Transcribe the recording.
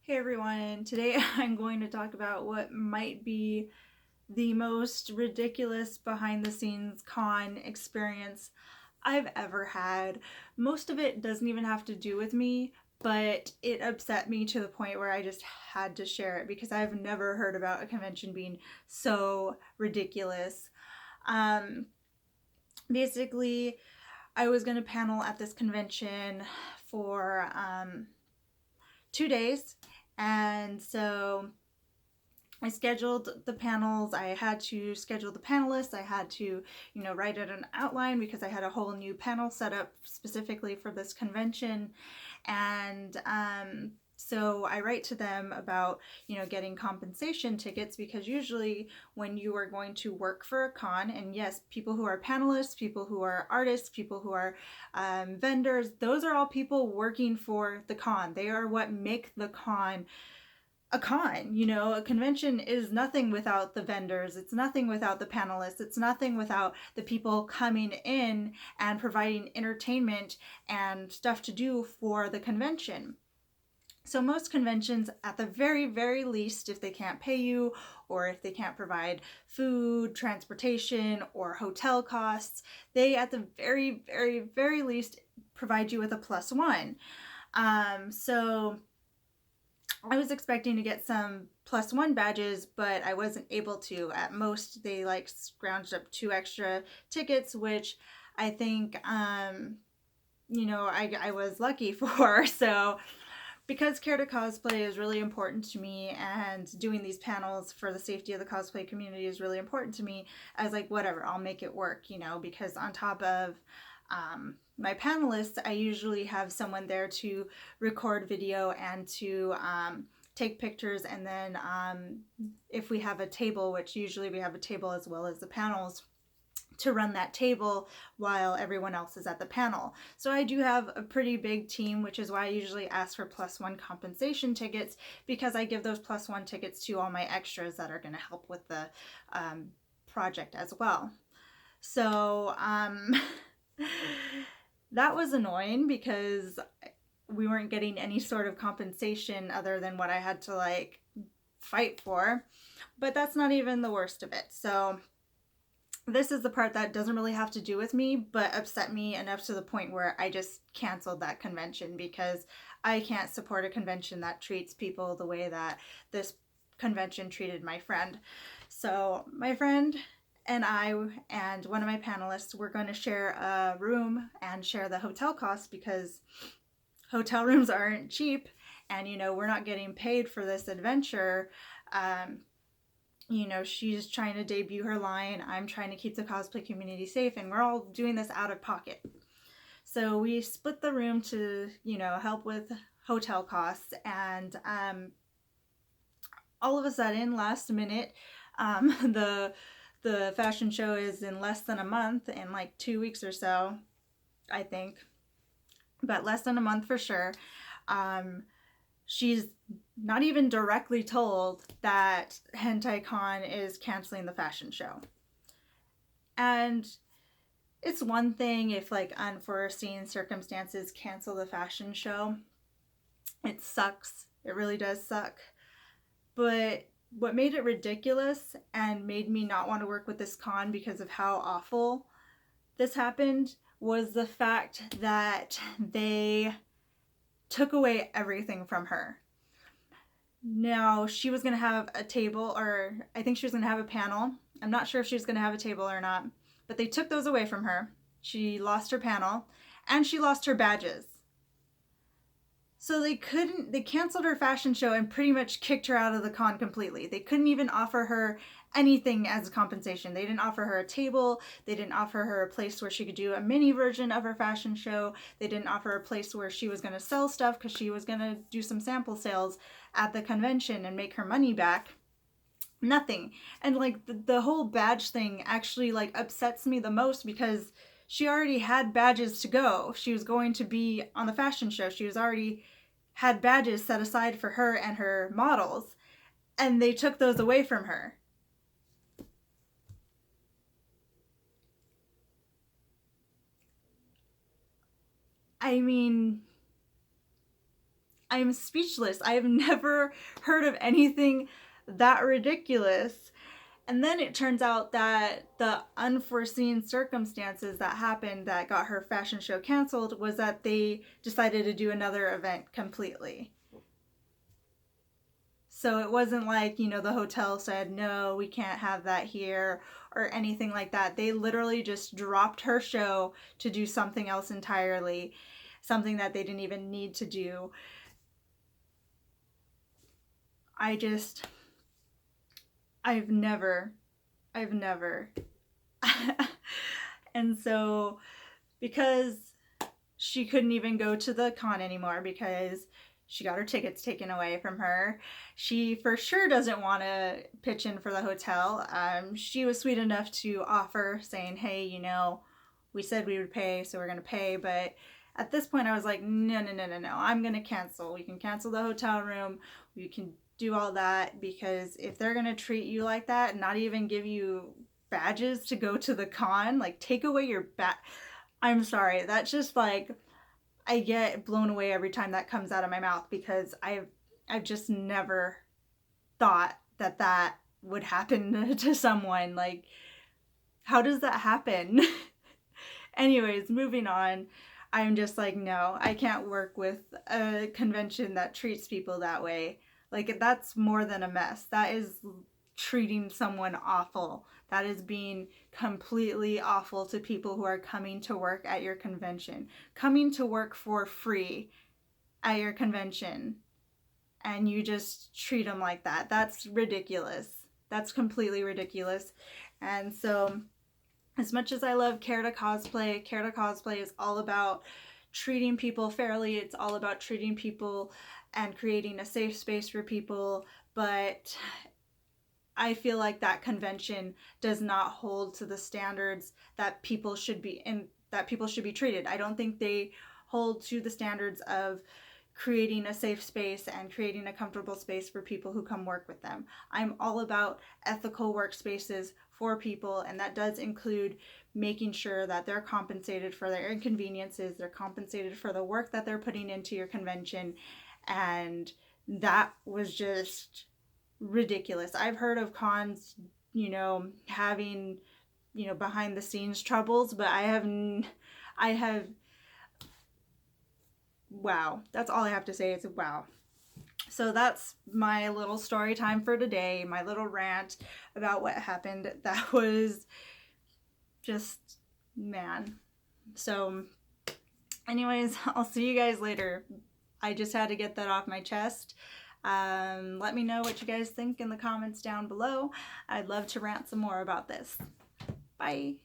Hey everyone, today I'm going to talk about what might be the most ridiculous behind the scenes con experience I've ever had. Most of it doesn't even have to do with me, but it upset me to the point where I just had to share it because I've never heard about a convention being so ridiculous. Um, Basically, I was going to panel at this convention for 2 days. And so I scheduled the panels. I had to schedule the panelists. I had to, write out an outline because I had a whole new panel set up specifically for this convention. And so I write to them about, getting compensation tickets because usually when you are going to work for a con, and yes, people who are panelists, people who are artists, people who are vendors, those are all people working for the con. They are what make the con a con. A convention is nothing without the vendors, it's nothing without the panelists, it's nothing without the people coming in and providing entertainment and stuff to do for the convention. So most conventions, at the very, very least, if they can't pay you or if they can't provide food, transportation, or hotel costs, they at the very, very, very least provide you with a plus 1. So I was expecting to get some +1 badges, but I wasn't able to. At most, they scrounged up 2 extra tickets, which I think, I was lucky for. So because Care to Cosplay is really important to me and doing these panels for the safety of the cosplay community is really important to me, I was like, whatever, I'll make it work, because on top of my panelists, I usually have someone there to record video and to take pictures. And then if we have a table, which usually we have a table as well as the panels, to run that table while everyone else is at the panel. So I do have a pretty big team, which is why I usually ask for +1 compensation tickets, because I give those +1 tickets to all my extras that are going to help with the project as well. So that was annoying because we weren't getting any sort of compensation other than what I had to fight for. But that's not even the worst of it. So this is the part that doesn't really have to do with me, but upset me enough to the point where I just canceled that convention because I can't support a convention that treats people the way that this convention treated my friend. So my friend and I and one of my panelists were going to share a room and share the hotel costs because hotel rooms aren't cheap, and we're not getting paid for this adventure. She's trying to debut her line, I'm trying to keep the cosplay community safe, and we're all doing this out of pocket. So we split the room to, help with hotel costs, and all of a sudden, last minute, the fashion show is in less than a month, in 2 weeks or so, I think, but less than a month for sure. She's not even directly told that HentaiCon is canceling the fashion show. And it's one thing if unforeseen circumstances cancel the fashion show. It sucks. It really does suck. But what made it ridiculous and made me not want to work with this con because of how awful this happened was the fact that they took away everything from her. Now, she was going to have a table, or I think she was going to have a panel. I'm not sure if she was going to have a table or not, but they took those away from her. She lost her panel, and she lost her badges. So they canceled her fashion show and pretty much kicked her out of the con completely. They couldn't even offer her anything as a compensation. They didn't offer her a table. They didn't offer her a place where she could do a mini version of her fashion show. They didn't offer a place where she was going to sell stuff because she was going to do some sample sales at the convention and make her money back. Nothing. And the whole badge thing actually upsets me the most because she already had badges to go. She was going to be on the fashion show. She was already had badges set aside for her and her models, and they took those away from her. I mean, I'm speechless. I have never heard of anything that ridiculous. And then it turns out that the unforeseen circumstances that happened that got her fashion show canceled was that they decided to do another event completely. So it wasn't like, you know, the hotel said, no, we can't have that here or anything like that. They literally just dropped her show to do something else entirely, something that they didn't even need to do. I've never. And so, because she couldn't even go to the con anymore because she got her tickets taken away from her, she for sure doesn't want to pitch in for the hotel. She was sweet enough to offer, saying, hey, you know, we said we would pay, so we're going to pay. But at this point, I was like, no, I'm going to cancel. We can cancel the hotel room. We can do all that, because if they're going to treat you like that and not even give you badges to go to the con, like take away your I'm sorry, that's just like, I get blown away every time that comes out of my mouth, because I've just never thought that that would happen to someone. Like, how does that happen? Anyways, moving on. I'm just like, no, I can't work with a convention that treats people that way. Like, that's more than a mess. That is treating someone awful. That is being completely awful to people who are coming to work at your convention, coming to work for free at your convention, and you just treat them like that. That's ridiculous. That's completely ridiculous. And so, as much as I love Kaylah Cosplay is all about treating people fairly. It's all about treating people and creating a safe space for people. But I feel like that convention does not hold to the standards that people should be treated. I don't think they hold to the standards of creating a safe space and creating a comfortable space for people who come work with them. I'm all about ethical workspaces for people, and that does include making sure that they're compensated for their inconveniences, they're compensated for the work that they're putting into your convention. And that was just ridiculous. I've heard of cons, you know, having, you know, behind the scenes troubles, but I have wow. That's all I have to say. It's wow. So that's my little story time for today, my little rant about what happened. That was just, man. So anyways, I'll see you guys later. I just had to get that off my chest. Let me know what you guys think in the comments down below. I'd love to rant some more about this. Bye.